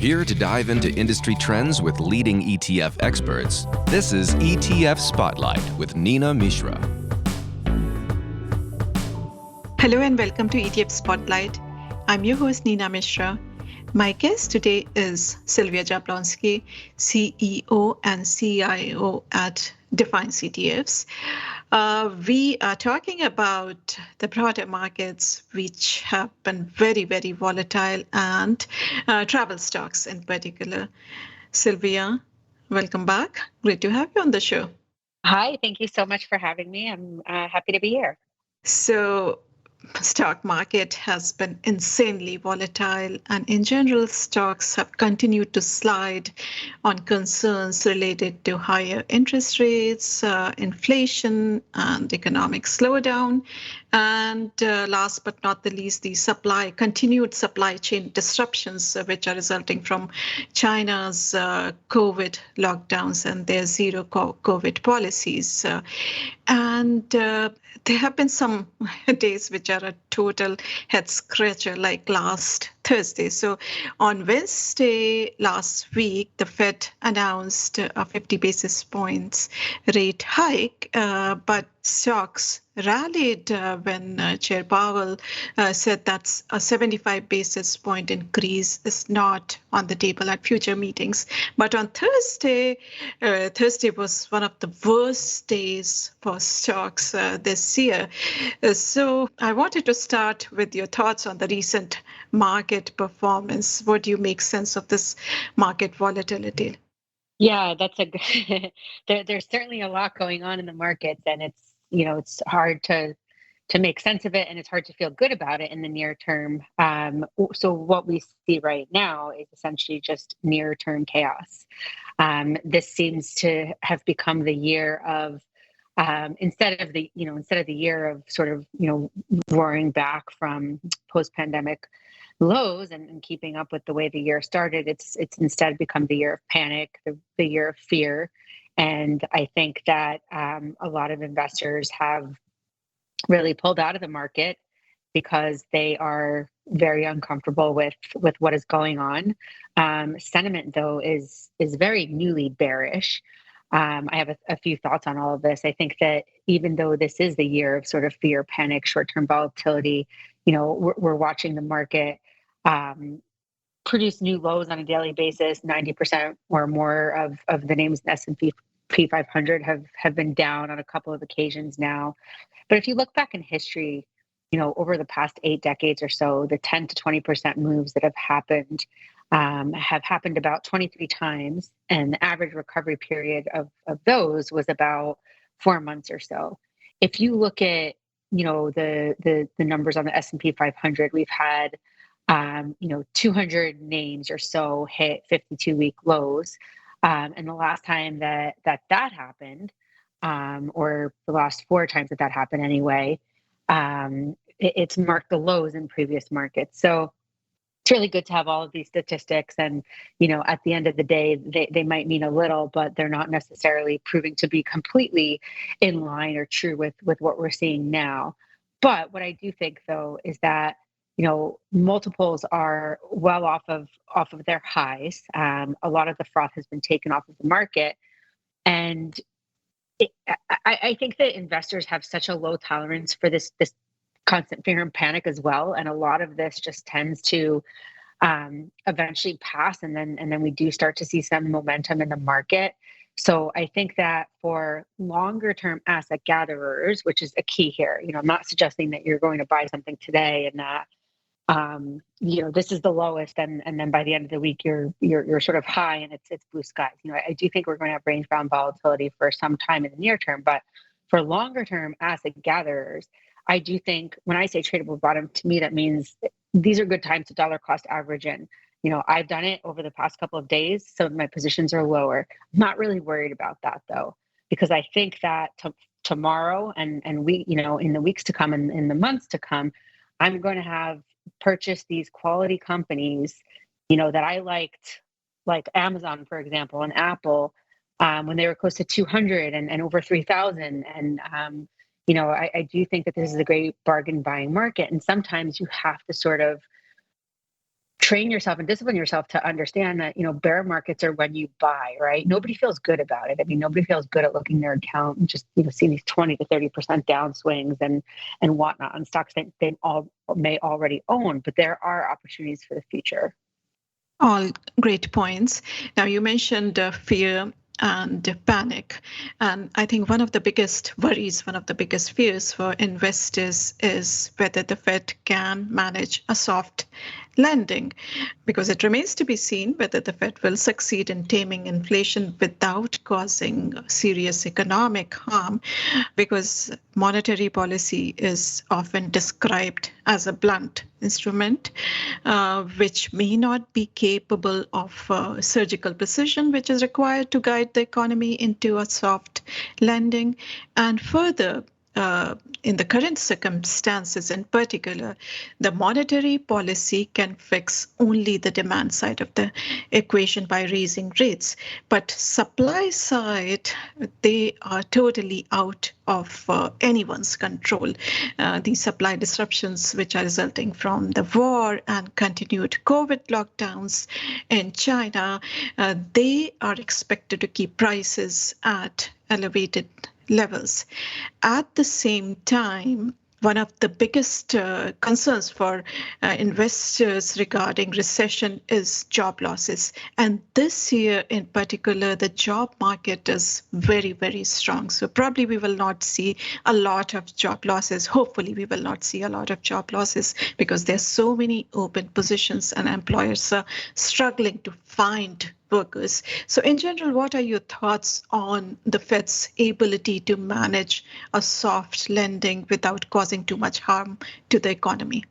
Here to dive into industry trends with leading ETF experts, this is ETF Spotlight with Nina Mishra. Hello and welcome to ETF Spotlight. I'm your host Nina Mishra. My guest today is Sylvia Jablonski, CEO and CIO at Defiance ETFs. We are talking about the broader markets, which have been very, very volatile, and travel stocks in particular. Sylvia, welcome back. Great to have you on the show. Hi, thank you so much for having me. I'm happy to be here. So, stock market has been insanely volatile, and in general, stocks have continued to slide on concerns related to higher interest rates, inflation, and economic slowdown. And last but not the least, the continued supply chain disruptions, which are resulting from China's COVID lockdowns and their zero COVID policies. And there have been some days which are a total head scratcher, like last Thursday. So on Wednesday last week, the Fed announced a 50 basis points rate hike, but stocks rallied when Chair Powell said that a 75 basis point increase is not on the table at future meetings. But on Thursday was one of the worst days for stocks this year. So I wanted to start with your thoughts on the recent market performance. What do you make sense of this market volatility? Yeah, that's there's certainly a lot going on in the markets, and it's hard to make sense of it, and it's hard to feel good about it in the near term. So what we see right now is essentially just near term chaos. This seems to have become the year of instead of the year of sort of roaring back from post-pandemic lows and keeping up with the way the year started. It's instead become the year of panic, the year of fear. And I think that a lot of investors have really pulled out of the market because they are very uncomfortable with what is going on. Sentiment, though, is very newly bearish. I have a few thoughts on all of this. I think that even though this is the year of sort of fear, panic, short-term volatility, we're watching the market produce new lows on a daily basis. 90% or more of the names in S&P 500 have been down on a couple of occasions now. But if you look back in history, over the past 8 decades or so, the 10 to 20% moves that have happened about 23 times, and the average recovery period of those was about 4 months or so. If you look at the numbers on the S&P 500, we've had 200 names or so hit 52-week lows, and the last time that happened, or the last 4 times that happened anyway, it's marked the lows in previous markets. So it's really good to have all of these statistics, and at the end of the day, they might mean a little, but they're not necessarily proving to be completely in line or true with what we're seeing now. But what I do think, though, is that multiples are well off of their highs. A lot of the froth has been taken off of the market, and I think that investors have such a low tolerance for this constant fear and panic as well, and a lot of this just tends to eventually pass, and then we do start to see some momentum in the market. So I think that for longer term asset gatherers, which is a key here, I'm not suggesting that you're going to buy something today and that this is the lowest, and then by the end of the week you're sort of high and it's blue skies. I do think we're going to have range bound volatility for some time in the near term, but for longer term asset gatherers, I do think when I say tradable bottom, to me that means these are good times to dollar cost average in. I've done it over the past couple of days, so my positions are lower. I'm not really worried about that, though, because I think that tomorrow and we, in the weeks to come and in the months to come, I'm going to have purchased these quality companies, that I liked, like Amazon, for example, and Apple, when they were close to 200 and over 3,000. And, I do think that this is a great bargain buying market. And sometimes you have to sort of train yourself and discipline yourself to understand that, bear markets are when you buy, right? Nobody feels good about it. I mean, nobody feels good at looking their account and just, see these 20 to 30% downswings and whatnot on stocks that they all may already own, but there are opportunities for the future. All great points. Now, you mentioned fear and panic. And I think one of the biggest worries, one of the biggest fears for investors is whether the Fed can manage a soft landing, because it remains to be seen whether the Fed will succeed in taming inflation without causing serious economic harm, because monetary policy is often described as a blunt instrument, which may not be capable of surgical precision, which is required to guide the economy into a soft landing. And further, in the current circumstances in particular, the monetary policy can fix only the demand side of the equation by raising rates. But supply side, they are totally out of anyone's control. These supply disruptions, which are resulting from the war and continued COVID lockdowns in China, they are expected to keep prices at elevated levels. At the same time, one of the biggest concerns for investors regarding recession is job losses. And this year in particular, the job market is very, very strong. So probably we will not see a lot of job losses. Hopefully we will not see a lot of job losses, because there's so many open positions and employers are struggling to find workers. So in general, what are your thoughts on the Fed's ability to manage a soft landing without causing too much harm to the economy?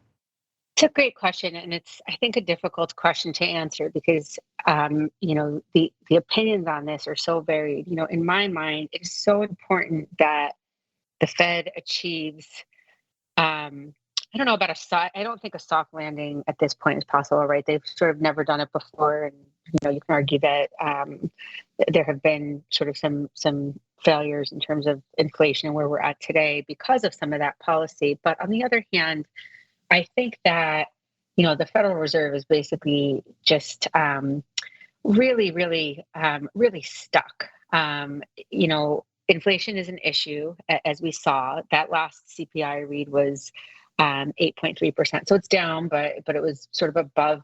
It's a great question, and it's, I think, a difficult question to answer because, the opinions on this are so varied. In my mind, it is so important that the Fed achieves. I don't know about I don't think a soft landing at this point is possible, right? They've sort of never done it before, and you can argue that there have been sort of some failures in terms of inflation and where we're at today because of some of that policy. But on the other hand, I think that the Federal Reserve is basically just really, really, really stuck. Inflation is an issue, as we saw. That last CPI read was 8.3%. So it's down, but it was sort of above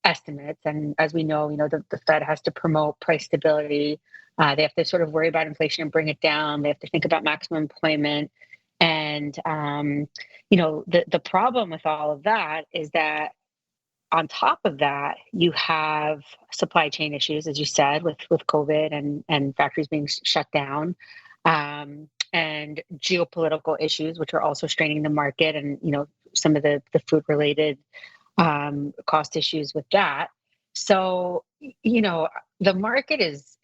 estimates. And as we know, the Fed has to promote price stability. They have to sort of worry about inflation and bring it down. They have to think about maximum employment. And, the problem with all of that is that on top of that, you have supply chain issues, as you said, with COVID and factories being shut down. And geopolitical issues, which are also straining the market, and some of the food related cost issues with that. So the market is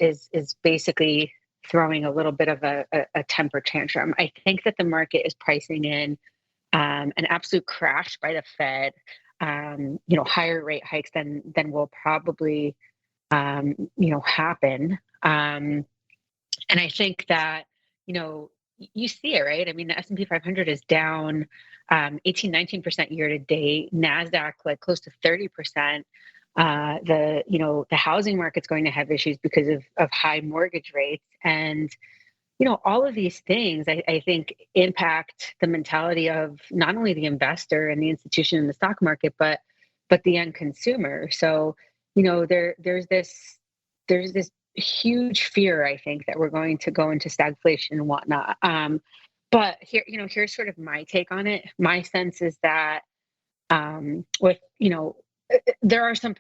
basically throwing a little bit of a temper tantrum. I think that the market is pricing in an absolute crash by the Fed. Higher rate hikes than will probably happen. And I think that you see it, right? I mean, the S&P 500 is down 18-19% year to date. NASDAQ like close to 30%. The housing market's going to have issues because of high mortgage rates, and all of these things I think impact the mentality of not only the investor and the institution in the stock market, but the end consumer. So there's this huge fear, I think, that we're going to go into stagflation and whatnot. But here's sort of my take on it. My sense is that there are some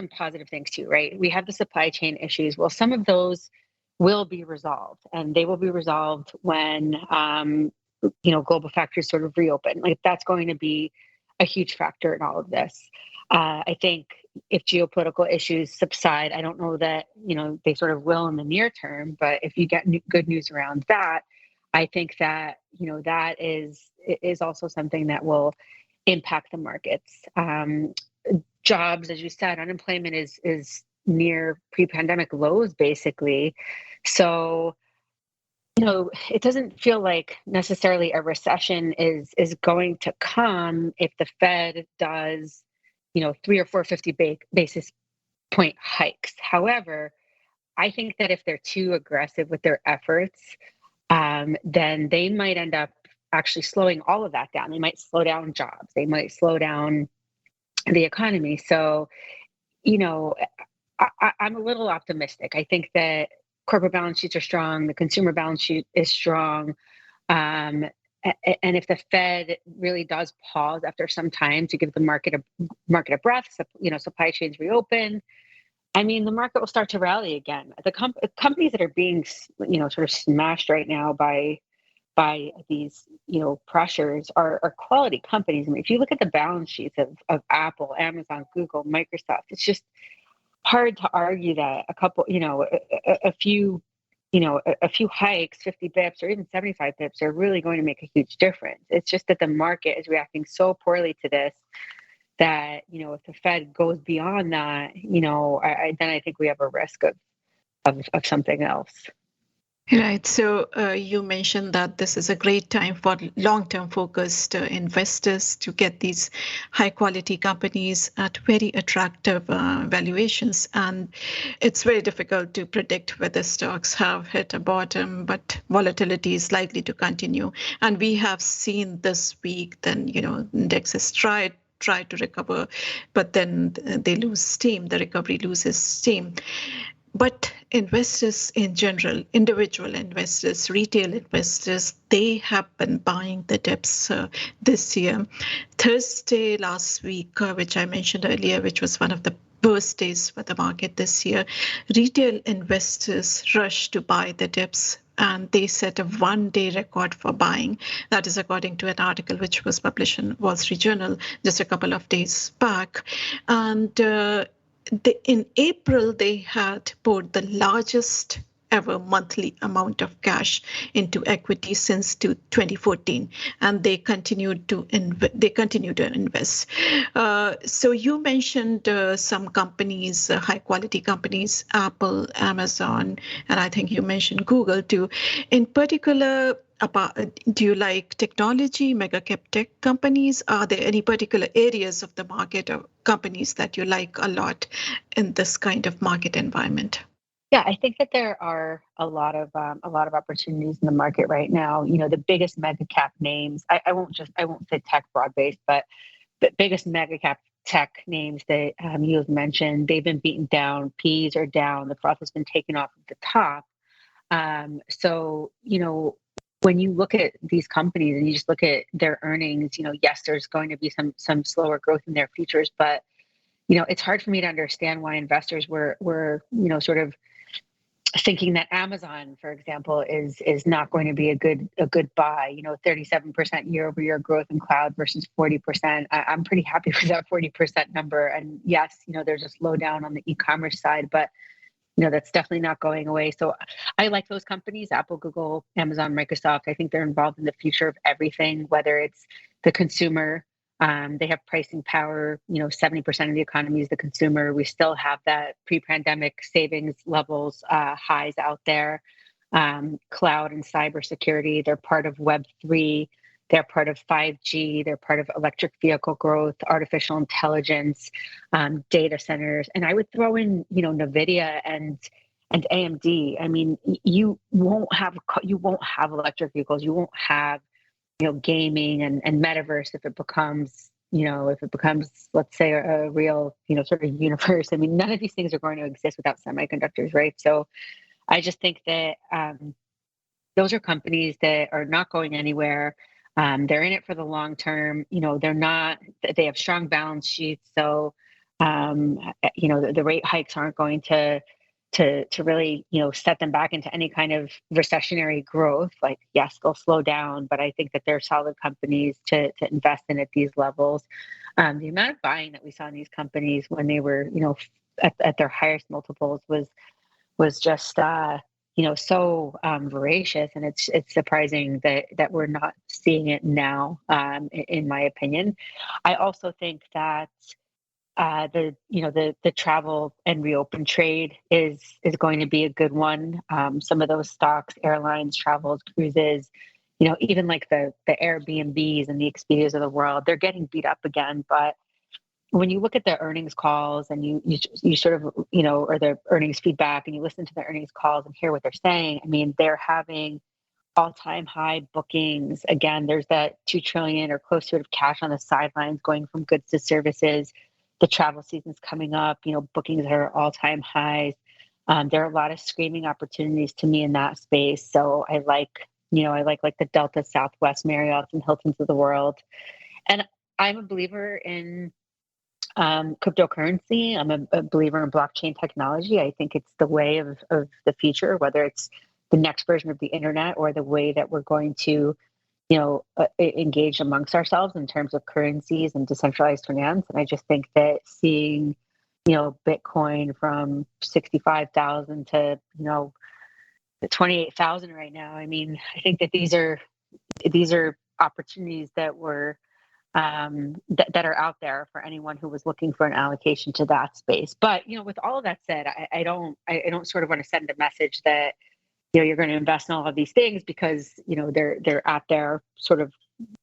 positive things too, right? We have the supply chain issues. Well, some of those will be resolved, and they will be resolved when global factories sort of reopen. Like, that's going to be a huge factor in all of this. I think if geopolitical issues subside, I don't know that they sort of will in the near term, but if you get good news around that, I think that that is also something that will impact the markets. Jobs, as you said, unemployment is near pre-pandemic lows, basically. So it doesn't feel like necessarily a recession is going to come if the Fed does 3 or 4 basis point hikes. However, I think that if they're too aggressive with their efforts, then they might end up actually slowing all of that down. They might slow down jobs. They might slow down the economy. So, I'm a little optimistic. I think that corporate balance sheets are strong. The consumer balance sheet is strong. And if the Fed really does pause after some time to give the market a breath, supply chains reopen, I mean, the market will start to rally again. The companies that are being, sort of smashed right now by these, pressures are quality companies. I mean, if you look at the balance sheets of Apple, Amazon, Google, Microsoft, it's just hard to argue that a few hikes, 50 bips or even 75 bips are really going to make a huge difference. It's just that the market is reacting so poorly to this that, if the Fed goes beyond that, then I think we have a risk of something else. Right. So you mentioned that this is a great time for long-term focused investors to get these high-quality companies at very attractive valuations. And it's very difficult to predict whether stocks have hit a bottom, but volatility is likely to continue. And we have seen this week, then, indexes tried to recover, but then they lose steam. The recovery loses steam. But investors in general, individual investors, retail investors, they have been buying the dips this year. Thursday last week, which I mentioned earlier, which was one of the worst days for the market this year, retail investors rushed to buy the dips and they set a one-day record for buying. That is according to an article which was published in Wall Street Journal just a couple of days back. And in April, they had poured the largest ever monthly amount of cash into equity since 2014, and they continue to invest. So you mentioned some companies, high quality companies, Apple, Amazon, and I think you mentioned Google too. In particular, do you like technology, mega cap tech companies? Are there any particular areas of the market or companies that you like a lot in this kind of market environment? Yeah, I think that there are a lot of opportunities in the market right now. The biggest mega cap names. I won't say tech broad based, but the biggest mega cap tech names that you have mentioned, they've been beaten down. P's are down. The froth has been taken off of the top. So when you look at these companies and you just look at their earnings, yes, there's going to be some slower growth in their futures, but it's hard for me to understand why investors were sort of thinking that Amazon, for example, is not going to be a good buy. 37% year over year growth in cloud versus 40%. I'm pretty happy with that 40% number. And yes, there's a slowdown on the e-commerce side, but that's definitely not going away. So I like those companies, Apple, Google, Amazon, Microsoft. I think they're involved in the future of everything, whether it's the consumer. They have pricing power. 70% of the economy is the consumer. We still have that pre-pandemic savings levels highs out there. Cloud and cybersecurity, they're part of Web3. They're part of 5G. They're part of electric vehicle growth, artificial intelligence, data centers. And I would throw in, NVIDIA and AMD. I mean, you won't have electric vehicles. You won't have, gaming and metaverse if it becomes, let's say, a real, sort of universe. I mean, none of these things are going to exist without semiconductors, right? So I just think that those are companies that are not going anywhere. They're in it for the long term. They have strong balance sheets. So, the rate hikes aren't going to really, set them back into any kind of recessionary growth. Like, yes, they'll slow down, but I think that they're solid companies to invest in at these levels. The amount of buying that we saw in these companies when they were, at their highest multiples was just, so voracious, and it's surprising that we're not seeing it now. In my opinion, I also think that the travel and reopen trade is going to be a good one. Some of those stocks, airlines, travels, cruises, even like the Airbnbs and the Expedias of the world, they're getting beat up again. But when you look at the earnings calls and you sort of, or the earnings feedback, and you listen to the earnings calls and hear what they're saying, I mean, they're having all-time high bookings. Again, there's that 2 trillion or close to it of cash on the sidelines going from goods to services. The travel season's coming up, bookings are all-time highs. There are a lot of screaming opportunities to me in that space. So I like the Delta, Southwest, Marriott's, and Hilton's of the world. And I'm a believer in cryptocurrency. I'm a believer in blockchain technology. I think it's the way of the future, whether it's the next version of the internet or the way that we're going to, engage amongst ourselves in terms of currencies and decentralized finance. And I just think that seeing, Bitcoin from 65,000 to, 28,000 right now. I mean, I think that these are opportunities that were that are out there for anyone who was looking for an allocation to that space. But with all of that said, I don't sort of want to send a message that you're going to invest in all of these things because they're at their sort of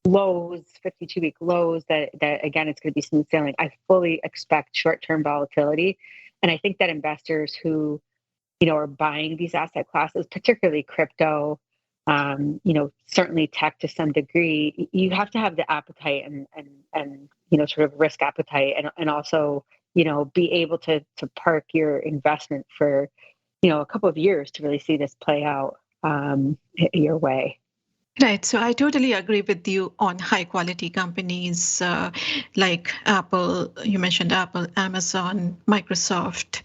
lows, 52-week lows. That again, it's going to be smooth sailing. I fully expect short-term volatility, and I think that investors who are buying these asset classes, particularly crypto, certainly tech to some degree, you have to have the appetite and sort of risk appetite and also, be able to park your investment for, a couple of years to really see this play out your way. Right. So I totally agree with you on high quality companies like Apple. You mentioned Apple, Amazon, Microsoft,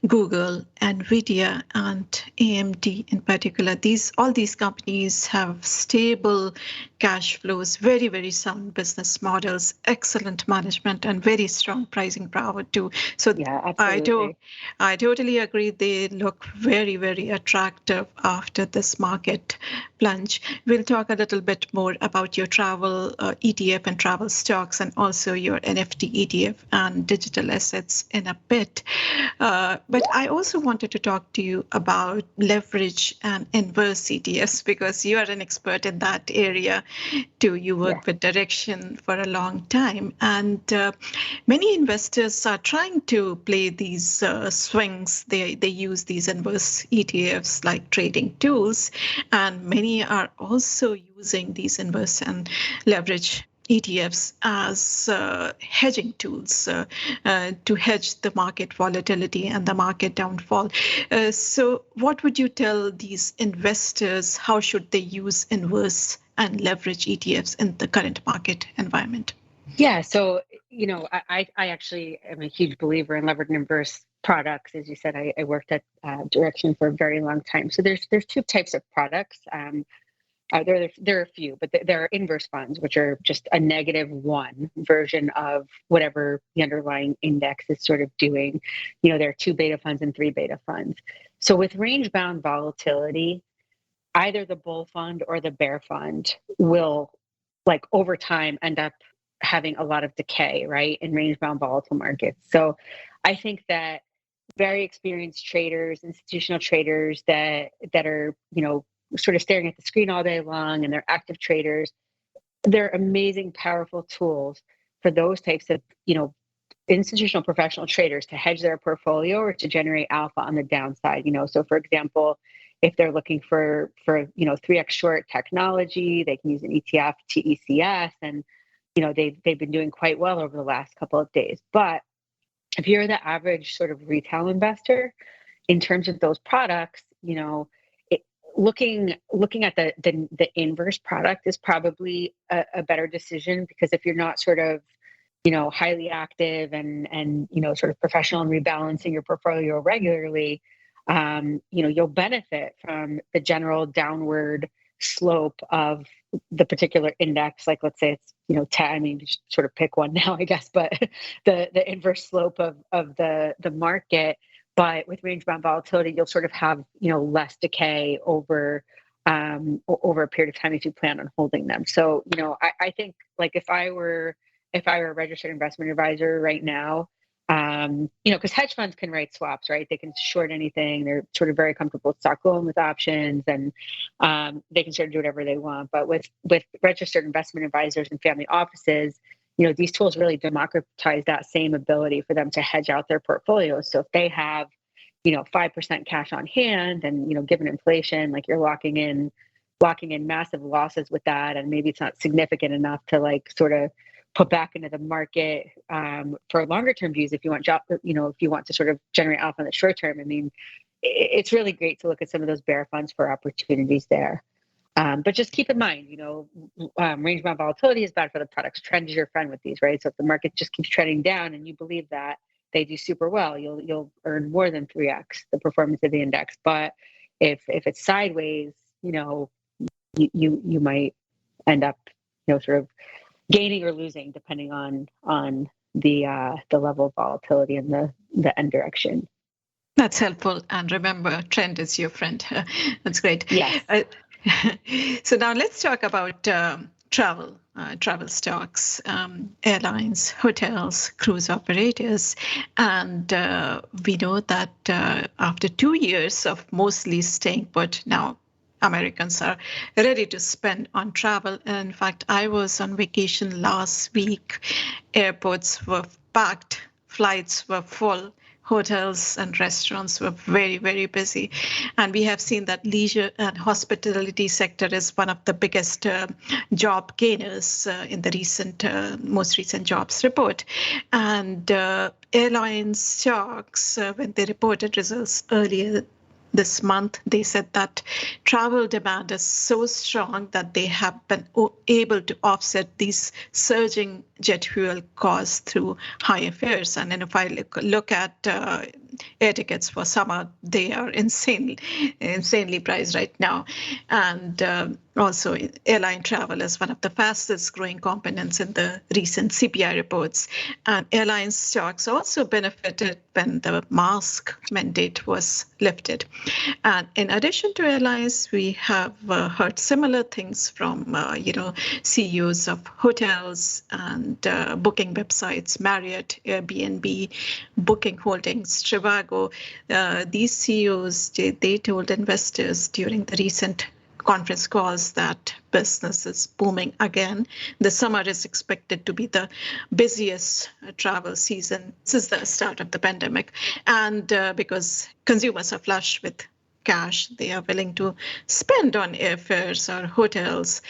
Google, Nvidia, and AMD in particular. All these companies have stable cash flows, very, very sound business models, excellent management, and very strong pricing power too. So yeah, absolutely. I totally agree. They look very, very attractive after this market plunge. We'll talk a little bit more about your travel ETF and travel stocks, and also your NFT ETF and digital assets in a bit. But I also wanted to talk to you about leverage and inverse ETFs because you are an expert in that area too. You work with Direction for a long time, and many investors are trying to play these swings. They use these inverse ETFs like trading tools, and many are also using these inverse and leverage ETFs as hedging tools to hedge the market volatility and the market downfall. So what would you tell these investors? How should they use inverse and leverage ETFs in the current market environment? Yeah, so, I actually am a huge believer in levered and inverse products. As you said, I worked at Direction for a very long time. So there's two types of products. There are a few, but there are inverse funds, which are just a -1 version of whatever the underlying index is sort of doing. There are 2 beta funds and 3 beta funds. So with range-bound volatility, either the bull fund or the bear fund will, like over time, end up having a lot of decay, right, in range-bound volatile markets. So I think that very experienced traders, institutional traders that are, sort of staring at the screen all day long, and they're active traders, they're amazing, powerful tools for those types of, institutional professional traders to hedge their portfolio or to generate alpha on the downside. So for example, if they're looking for 3x short technology, they can use an ETF TECS, and they've been doing quite well over the last couple of days. But if you're the average sort of retail investor, in terms of those products, looking at the inverse product is probably a better decision, because if you're not sort of highly active and sort of professional in rebalancing your portfolio regularly, you'll benefit from the general downward slope of the particular index. Like, let's say it's 10. I mean, just sort of pick one now, I guess, but the inverse slope of the market. But with range-bound volatility, you'll sort of have less decay over a period of time if you plan on holding them. So I think, like, if I were a registered investment advisor right now, because hedge funds can write swaps, right? They can short anything. They're sort of very comfortable with stock loan with options, and they can sort of do whatever they want. But with registered investment advisors and family offices, these tools really democratize that same ability for them to hedge out their portfolios. So if they have, 5% cash on hand and, given inflation, like you're locking in massive losses with that. And maybe it's not significant enough to like sort of put back into the market for longer term views. If you want if you want to sort of generate alpha in the short term, I mean, it's really great to look at some of those bear funds for opportunities there. But just keep in mind, range bound volatility is bad for the products. Trend is your friend with these, right? So if the market just keeps trending down and you believe that they do super well, you'll earn more than 3x the performance of the index. But if it's sideways, you might end up, sort of gaining or losing depending on the level of volatility and the end direction. That's helpful. And remember, trend is your friend. That's great. Yes. So now let's talk about travel stocks, airlines, hotels, cruise operators. And we know that after 2 years of mostly staying put, now Americans are ready to spend on travel. And in fact, I was on vacation last week. Airports were packed, flights were full. Hotels and restaurants were very, very busy. And we have seen that leisure and hospitality sector is one of the biggest job gainers in the most recent jobs report. And airline stocks, when they reported results earlier this month, they said that travel demand is so strong that they have been able to offset these surging jet fuel costs through higher fares. And then if I look at air tickets for summer, they are insanely priced right now. And also, airline travel is one of the fastest growing components in the recent CPI reports. And airline stocks also benefited when the mask mandate was lifted. And in addition to airlines, we have heard similar things from, CEOs of hotels and booking websites, Marriott, Airbnb, Booking Holdings, Trivago. These CEOs, they told investors during the recent conference calls that business is booming again. The summer is expected to be the busiest travel season since the start of the pandemic. And because consumers are flush with cash, they are willing to spend on airfares or hotels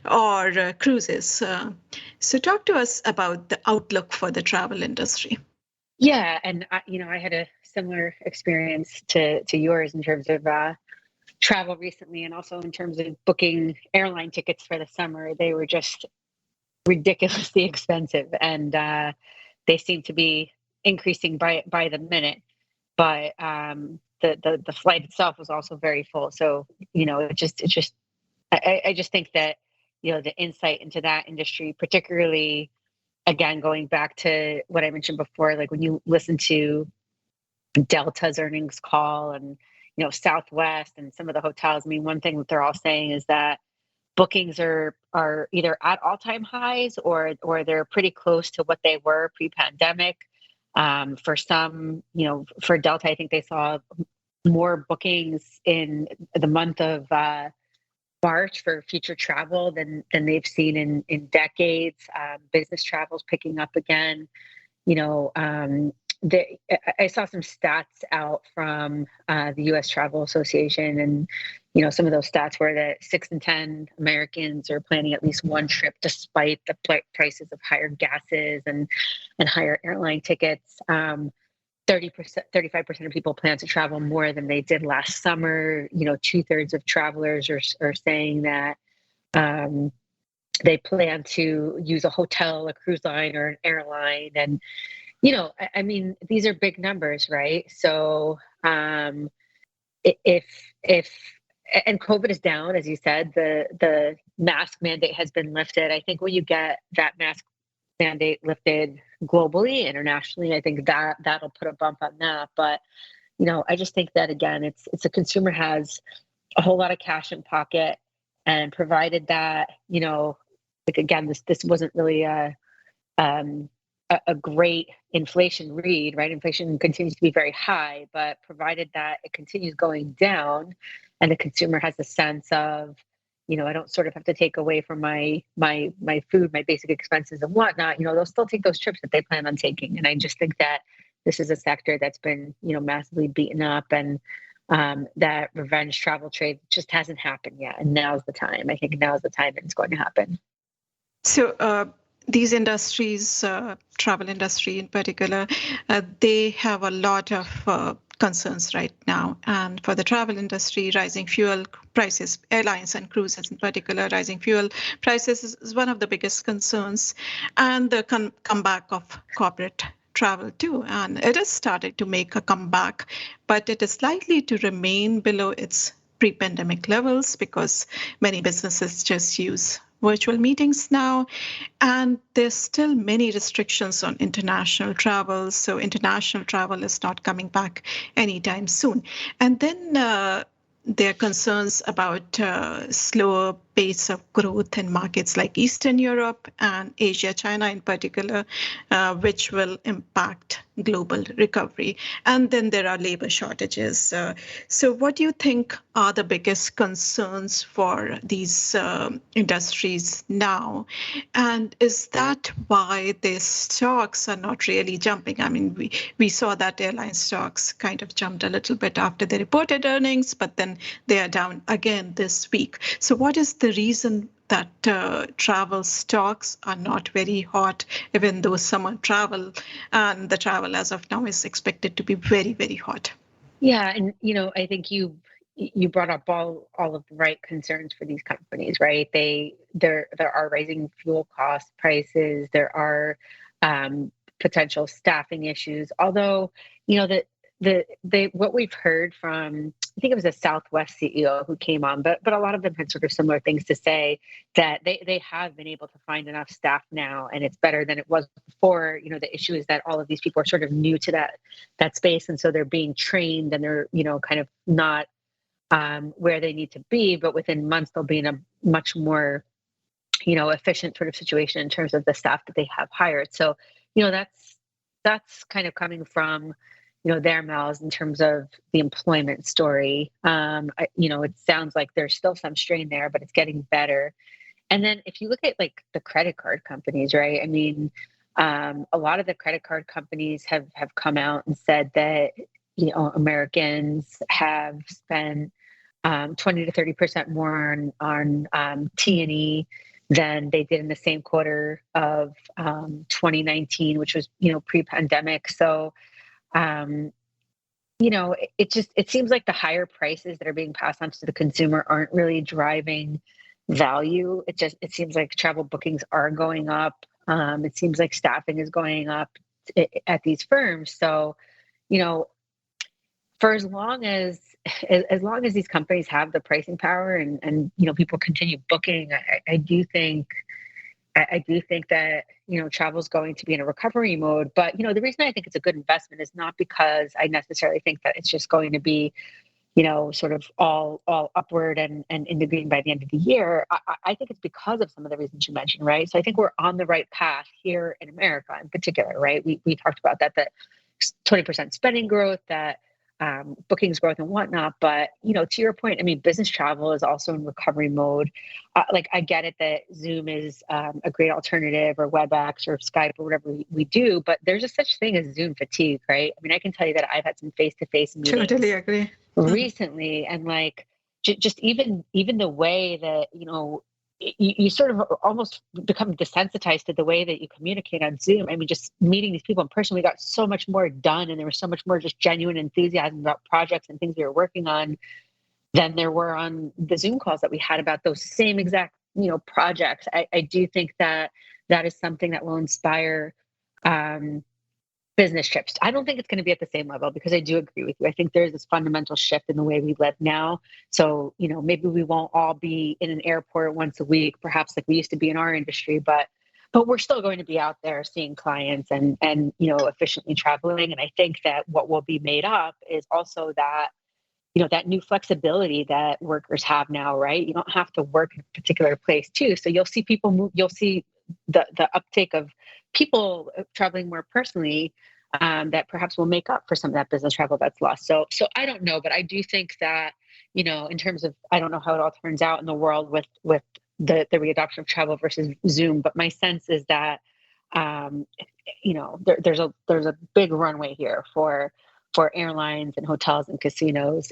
or cruises. So talk to us about the outlook for the travel industry. Yeah, and I had a similar experience to yours in terms of travel recently, and also in terms of booking airline tickets for the summer. They were just ridiculously expensive, and they seem to be increasing by the minute. But the flight itself was also very full. So I just think that the insight into that industry, particularly again going back to what I mentioned before, like when you listen to Delta's earnings call and Southwest and some of the hotels. I mean, one thing that they're all saying is that bookings are either at all-time highs or they're pretty close to what they were pre-pandemic. For some, for Delta, I think they saw more bookings in the month of March for future travel than they've seen in decades. Business travel's picking up again. I saw some stats out from the U.S. Travel Association, and some of those stats were that 6 in 10 Americans are planning at least one trip, despite the prices of higher gases and higher airline tickets. 35% of people plan to travel more than they did last summer. 2/3 of travelers are saying that they plan to use a hotel, a cruise line, or an airline, and I mean, these are big numbers, right? So if and COVID is down, as you said, the mask mandate has been lifted. I think when you get that mask mandate lifted globally, internationally, I think that'll put a bump on that. But I just think that again, it's a consumer has a whole lot of cash in pocket, and provided that like again, this wasn't really a great inflation read, right? Inflation continues to be very high, but provided that it continues going down and the consumer has a sense of, I don't sort of have to take away from my food, my basic expenses and whatnot, they'll still take those trips that they plan on taking. And I just think that this is a sector that's been, massively beaten up, and that revenge travel trade just hasn't happened yet. And now's the time. I think now's the time that it's going to happen. So these industries, travel industry in particular, they have a lot of concerns right now. And for the travel industry, rising fuel prices, airlines and cruises in particular, rising fuel prices is one of the biggest concerns. And the comeback of corporate travel too. And it has started to make a comeback, but it is likely to remain below its pre-pandemic levels because many businesses just use virtual meetings now, and there's still many restrictions on international travel. So international travel is not coming back anytime soon. And then there are concerns about slower pace of growth in markets like Eastern Europe and Asia, China in particular, which will impact global recovery. And then there are labor shortages. So what do you think are the biggest concerns for these industries now? And is that why the stocks are not really jumping? I mean, we saw that airline stocks kind of jumped a little bit after they reported earnings, but then they are down again this week. So what is the reason that travel stocks are not very hot, even though summer travel and the travel as of now is expected to be very, very hot? Yeah, and I think you brought up all of the right concerns for these companies, right? There are rising fuel cost prices. There are potential staffing issues. Although what we've heard from, I think it was a Southwest CEO who came on, but a lot of them had sort of similar things to say, that they have been able to find enough staff now, and it's better than it was before. The issue is that all of these people are sort of new to that space, and so they're being trained, and they're kind of not where they need to be, but within months they'll be in a much more efficient sort of situation in terms of the staff that they have hired. So that's kind of coming from their mouths in terms of the employment story. It sounds like there's still some strain there, but it's getting better. And then if you look at like the credit card companies, right? I mean, a lot of the credit card companies have come out and said that Americans have spent 20 to 30% more on T&E than they did in the same quarter of 2019, which was pre-pandemic. So it seems like the higher prices that are being passed on to the consumer aren't really driving value. It seems like travel bookings are going up. It seems like staffing is going up at these firms. So, for as long as these companies have the pricing power and people continue booking, I do think that travel is going to be in a recovery mode. But the reason I think it's a good investment is not because I necessarily think that it's just going to be sort of all upward and in the green by the end of the year. I think it's because of some of the reasons you mentioned, right? So I think we're on the right path here in America in particular, right? We talked about that 20% spending growth, that bookings growth and whatnot. But, to your point, I mean, business travel is also in recovery mode. I get it that Zoom is a great alternative, or WebEx or Skype or whatever we do, but there's a such thing as Zoom fatigue, right? I mean, I can tell you that I've had some face-to-face meetings Totally agree. recently, and like just even the way that, you sort of almost become desensitized to the way that you communicate on Zoom. I mean, just meeting these people in person, we got so much more done, and there was so much more just genuine enthusiasm about projects and things we were working on than there were on the Zoom calls that we had about those same exact, projects. I do think that is something that will inspire business trips. I don't think it's going to be at the same level, because I do agree with you. I think there's this fundamental shift in the way we live now. So, maybe we won't all be in an airport once a week, perhaps like we used to be in our industry, but we're still going to be out there seeing clients and efficiently traveling. And I think that what will be made up is also that, that new flexibility that workers have now, right? You don't have to work in a particular place too. So you'll see people move, you'll see the uptake of people traveling more personally, that perhaps will make up for some of that business travel that's lost. So I don't know, but I do think that, in terms of, I don't know how it all turns out in the world with the readoption of travel versus Zoom, but my sense is that there's a big runway here for airlines and hotels and casinos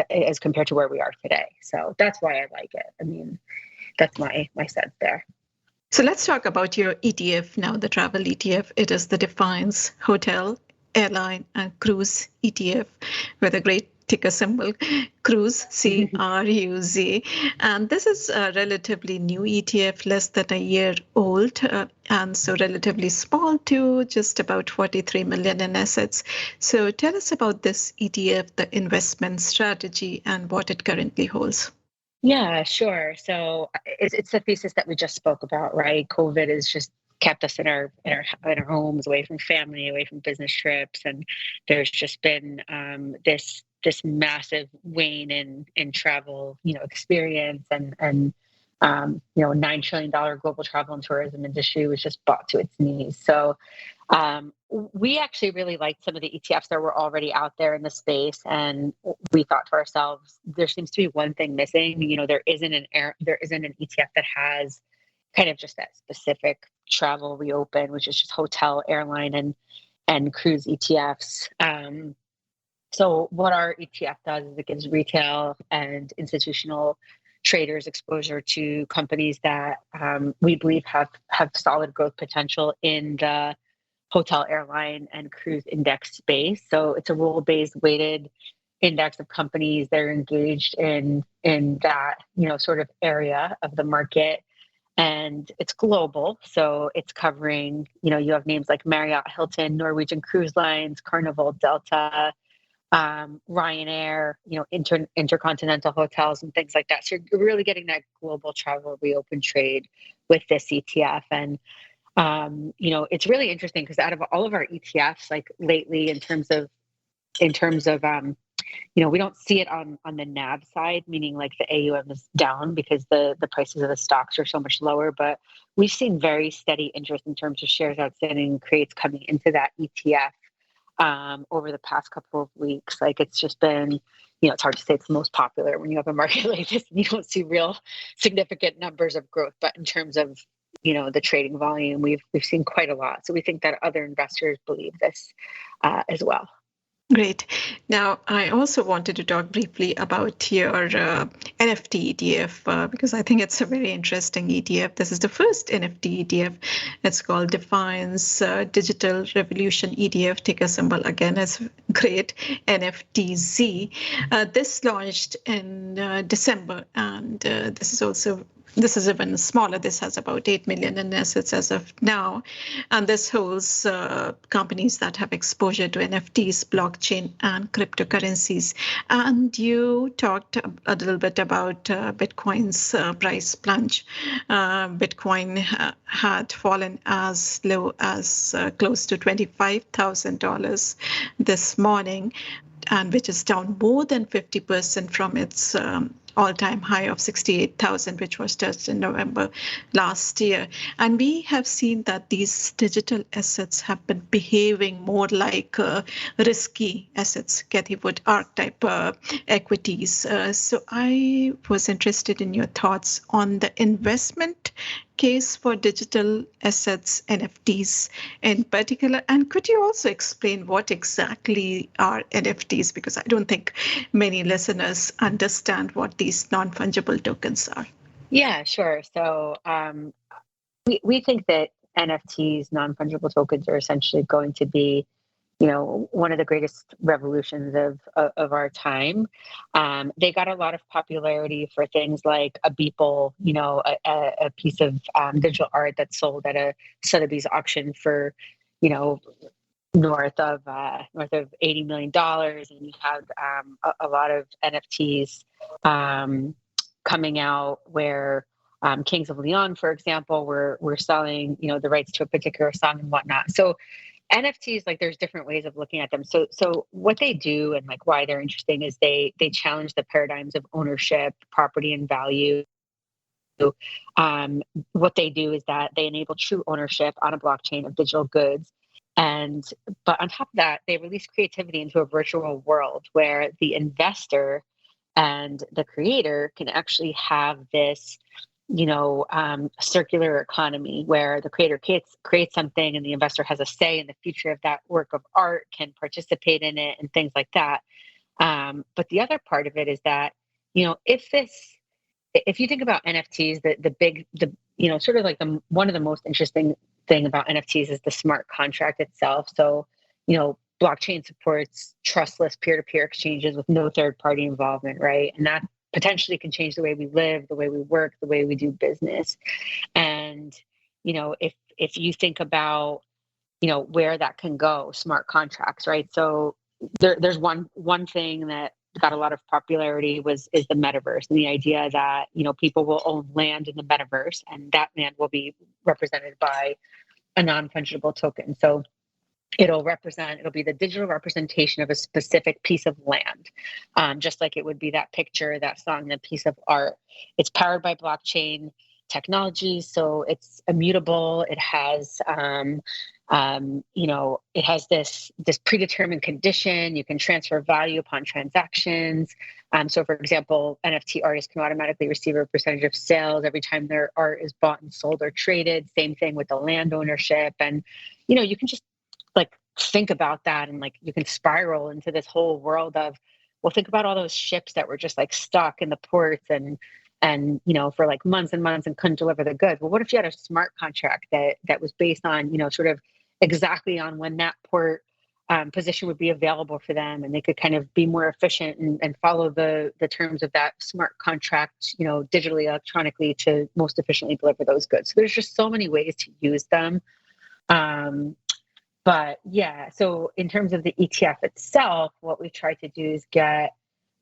as compared to where we are today. So that's why I like it. I mean, that's my sense there. So let's talk about your ETF now, the travel ETF. It is the Defiance Hotel, Airline, and CRUZ ETF with a great ticker symbol, CRUZ, CRUZ. And this is a relatively new ETF, less than a year old, and so relatively small too, just about 43 million in assets. So tell us about this ETF, the investment strategy, and what it currently holds. Yeah, sure. So it's the thesis that we just spoke about, right? COVID has just kept us in our homes, away from family, away from business trips, and there's just been this massive wane in travel, experience, and $9 trillion global travel and tourism industry was just brought to its knees. So we actually really liked some of the ETFs that were already out there in the space, and we thought to ourselves, there seems to be one thing missing. There isn't an ETF that has kind of just that specific travel reopen, which is just hotel, airline, and cruise ETFs. So what our ETF does is it gives retail and institutional traders exposure to companies that we believe have solid growth potential in the hotel, airline, and cruise index space. So it's a rule-based weighted index of companies that are engaged in that sort of area of the market, and it's global. So it's covering you have names like Marriott, Hilton, Norwegian Cruise Lines, Carnival, Delta, Ryanair, intercontinental hotels and things like that. So you're really getting that global travel reopen trade with this ETF. And it's really interesting because out of all of our ETFs, like lately, in terms of we don't see it on the NAV side, meaning like the AUM is down because the prices of the stocks are so much lower. But we've seen very steady interest in terms of shares outstanding creates coming into that ETF over the past couple of weeks. Like it's just been, it's hard to say it's the most popular when you have a market like this and you don't see real significant numbers of growth. But in terms of the trading volume, we've seen quite a lot. So we think that other investors believe this as well. Great. Now, I also wanted to talk briefly about your NFT ETF because I think it's a very interesting ETF. This is the first NFT ETF. It's called Defiance Digital Revolution ETF. Ticker symbol again is great, NFTZ. This launched in December, and this is even smaller. This has about 8 million in assets as of now. And this holds companies that have exposure to NFTs, blockchain, and cryptocurrencies. And you talked a little bit about Bitcoin's price plunge. Bitcoin had fallen as low as close to $25,000 this morning, and which is down more than 50% from its all-time high of 68,000, which was touched in November last year. And we have seen that these digital assets have been behaving more like risky assets, Cathie Wood archetype equities. So I was interested in your thoughts on the investment case for digital assets, NFTs in particular. And could you also explain what exactly are NFTs? Because I don't think many listeners understand what these non-fungible tokens are. Yeah, sure. So we think that NFTs, non-fungible tokens, are essentially going to be one of the greatest revolutions of our time. They got a lot of popularity for things like a Beeple, a piece of digital art that's sold at a Sotheby's auction for, north of $80 million. And you have a lot of NFTs coming out where Kings of Leon, for example, we're selling, the rights to a particular song and whatnot. So NFTs, like there's different ways of looking at them. So what they do and like why they're interesting is they challenge the paradigms of ownership, property, and value. What they do is that they enable true ownership on a blockchain of digital goods. But on top of that, they release creativity into a virtual world where the investor and the creator can actually have this, circular economy where the creator creates something and the investor has a say in the future of that work of art, can participate in it and things like that. But the other part of it is that, if you think about NFTs, sort of like one of the most interesting thing about NFTs is the smart contract itself. So, blockchain supports trustless peer-to-peer exchanges with no third-party involvement, right? And that potentially can change the way we live, the way we work, the way we do business. And, if you think about, where that can go, smart contracts, right? So there's one thing that got a lot of popularity is the metaverse, and the idea that, people will own land in the metaverse, and that land will be represented by a non-fungible token. So it'll be the digital representation of a specific piece of land, just like it would be that picture, that song, that piece of art. It's powered by blockchain technology, so it's immutable. It has, it has this predetermined condition. You can transfer value upon transactions. So, for example, NFT artists can automatically receive a percentage of sales every time their art is bought and sold or traded. Same thing with the land ownership, and you can just think about that, and you can spiral into this whole world of, well, think about all those ships that were just stuck in the ports and for months and months and couldn't deliver the goods. Well, what if you had a smart contract that was based on, sort of exactly on when that port position would be available for them, and they could kind of be more efficient and follow the terms of that smart contract, digitally, electronically, to most efficiently deliver those goods. So there's just so many ways to use them. But yeah, so in terms of the ETF itself, what we tried to do is get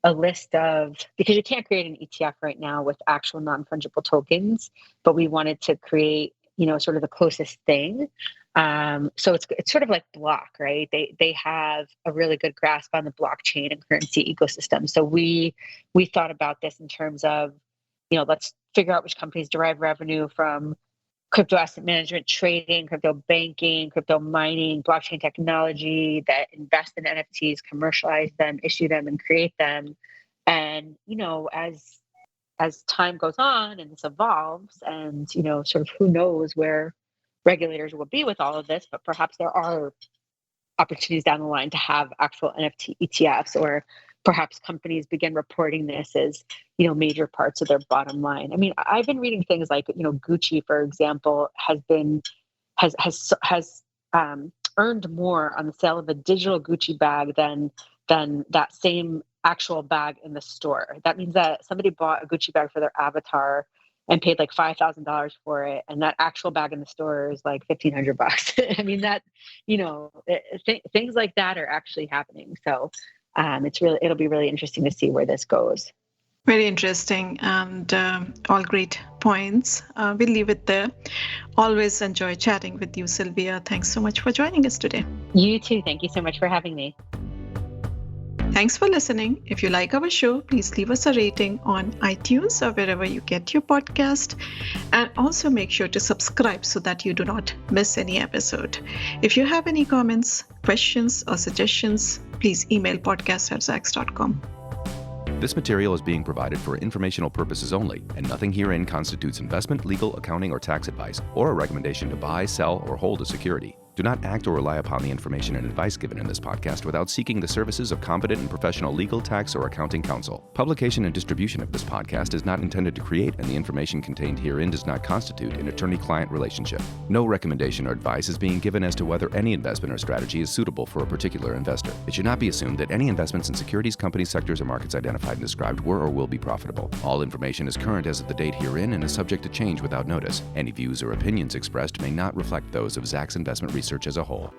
a list of, because you can't create an ETF right now with actual non-fungible tokens, but we wanted to create, sort of the closest thing. So it's sort of like Block, right? They have a really good grasp on the blockchain and currency ecosystem. So we thought about this in terms of, let's figure out which companies derive revenue from crypto asset management, trading, crypto banking, crypto mining, blockchain technology, that invest in NFTs, commercialize them, issue them, and create them. And, as time goes on and this evolves, and, sort of who knows where regulators will be with all of this, but perhaps there are opportunities down the line to have actual NFT ETFs, or perhaps companies begin reporting this as, major parts of their bottom line. I mean, I've been reading things like, Gucci, for example, has earned more on the sale of a digital Gucci bag than that same actual bag in the store. That means that somebody bought a Gucci bag for their avatar and paid $5,000 for it, and that actual bag in the store is $1,500. I mean, that, things like that are actually happening. So it'll be really interesting to see where this goes. Very interesting, and all great points. We'll leave it there. Always enjoy chatting with you, Sylvia. Thanks so much for joining us today. You too. Thank you so much for having me. Thanks for listening. If you like our show, please leave us a rating on iTunes or wherever you get your podcast. And also make sure to subscribe so that you do not miss any episode. If you have any comments, questions, or suggestions, please email podcast@zacks.com. This material is being provided for informational purposes only, and nothing herein constitutes investment, legal, accounting, or tax advice, or a recommendation to buy, sell, or hold a security. Do not act or rely upon the information and advice given in this podcast without seeking the services of competent and professional legal, tax, or accounting counsel. Publication and distribution of this podcast is not intended to create, and the information contained herein does not constitute an attorney-client relationship. No recommendation or advice is being given as to whether any investment or strategy is suitable for a particular investor. It should not be assumed that any investments in securities, companies, sectors, or markets identified and described were or will be profitable. All information is current as of the date herein and is subject to change without notice. Any views or opinions expressed may not reflect those of Zacks Investment Research as a whole.